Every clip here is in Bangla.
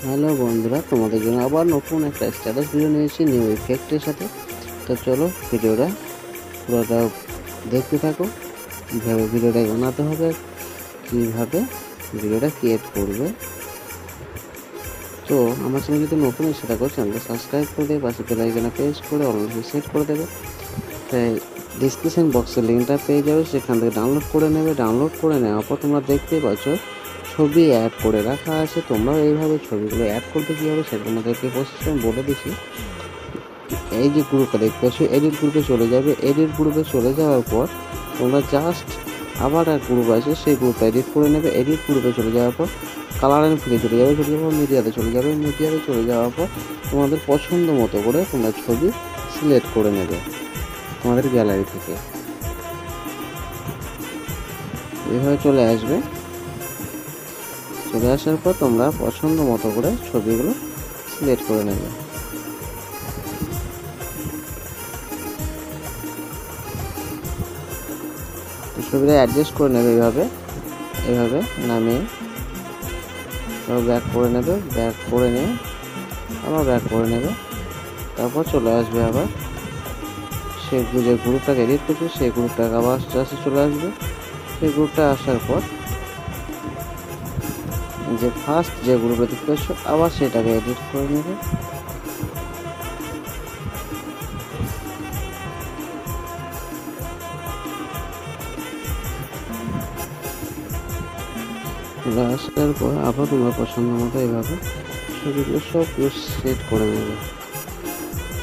হ্যালো বন্ধুরা, তোমাদের জন্য আবার নতুন একটা স্ট্যাটাস ভিডিও নিয়েছি নিউ ইফেক্টের সাথে। তো চলো ভিডিওটা পুরোটা দেখতে থাকো, কীভাবে ভিডিওটা বানাতে হবে, কীভাবে ভিডিওটা ক্রিয়েট করবে। তো আমার চ্যানেল যদি নতুন সেটা করে চ্যানেলটা সাবস্ক্রাইব করে দেবে, পাশে বেল আইকনে প্রেস করে অলরেডি সেট করে দেবে। তাই ডিসক্রিপশন বক্সে লিঙ্কটা পেয়ে যাবে, সেখান থেকে ডাউনলোড করে নেবে। ডাউনলোড করে নেওয়ার পর তোমরা দেখতেই পাচ্ছ ছবি অ্যাড করে রাখা আছে। তোমরাও এইভাবে ছবিগুলো অ্যাড করতে কীভাবে সেটা তোমাদেরকে প্রসেসটা আমি বলে দিচ্ছি। এই যে গ্রুপটা দেখতে পাচ্ছ, এডিট গ্রুপে চলে যাবে। এডিট গ্রুপে চলে যাওয়ার পর তোমরা জাস্ট আবার এক গ্রুপ আছে, সেই গ্রুপটা এডিট করে নেবে। এডিট গ্রুপে চলে যাওয়ার পর কালার অ্যান্ড ফিলে চলে যাবে। মিডিয়াতে চলে যাবে। মিডিয়াতে চলে যাওয়ার পর তোমাদের পছন্দ মতো করে তোমরা ছবি সিলেক্ট করে নেবে তোমাদের গ্যালারি থেকে। এইভাবে চলে আসবে। চলে আসার পর তোমরা পছন্দ মতো করে ছবিগুলো সিলেক্ট করে নেবে। ছবিটা অ্যাডজাস্ট করে নেবে এইভাবে নামিয়ে ব্যাক করে নেবে। ব্যাক করে নিয়ে আবার ব্যাক করে নেবে। তারপর চলে আসবে আবার সেই যে গ্রুপটাকে এডিট করছে সেই গ্রুপটাকে আবার আস্তে আস্তে চলে আসবে। সেই গ্রুপটা আসার পর যে ফার্স্ট যে গ্রুপে দেখতে পাচ্ছ আবার সেটাকে এডিট করে নেবে। আসার পর আবার তোমার পছন্দ মতো এইভাবে ছবিগুলো সবগুলো সেট করে নেবে।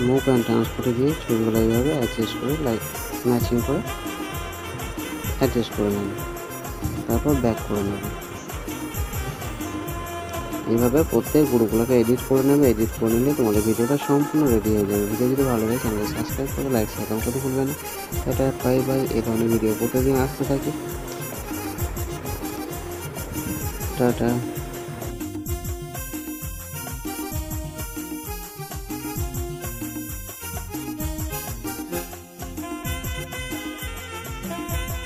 মুভ অ্যান্ড ট্রান্সপোর্টে দিয়ে ছবিগুলো এইভাবে অ্যাডজাস্ট করে ম্যাচিং করে অ্যাডজাস্ট করে নেবে। তারপর ব্যাক করে নেবে। এইভাবে প্রত্যেক গ্রুপগুলোকে এডিট করে নেবে। এডিট করে নিলে তোমাদের ভিডিওটা সম্পূর্ণ রেডি হয়ে যাবে। ভিডিও যদি ভালো লাগে চ্যানেলকে সাবস্ক্রাইব করে লাইক শেয়ার করতে ভুলবে না। এটা বাই এই ধরনের ভিডিও প্রতিদিন আসতে থাকে। টাটা।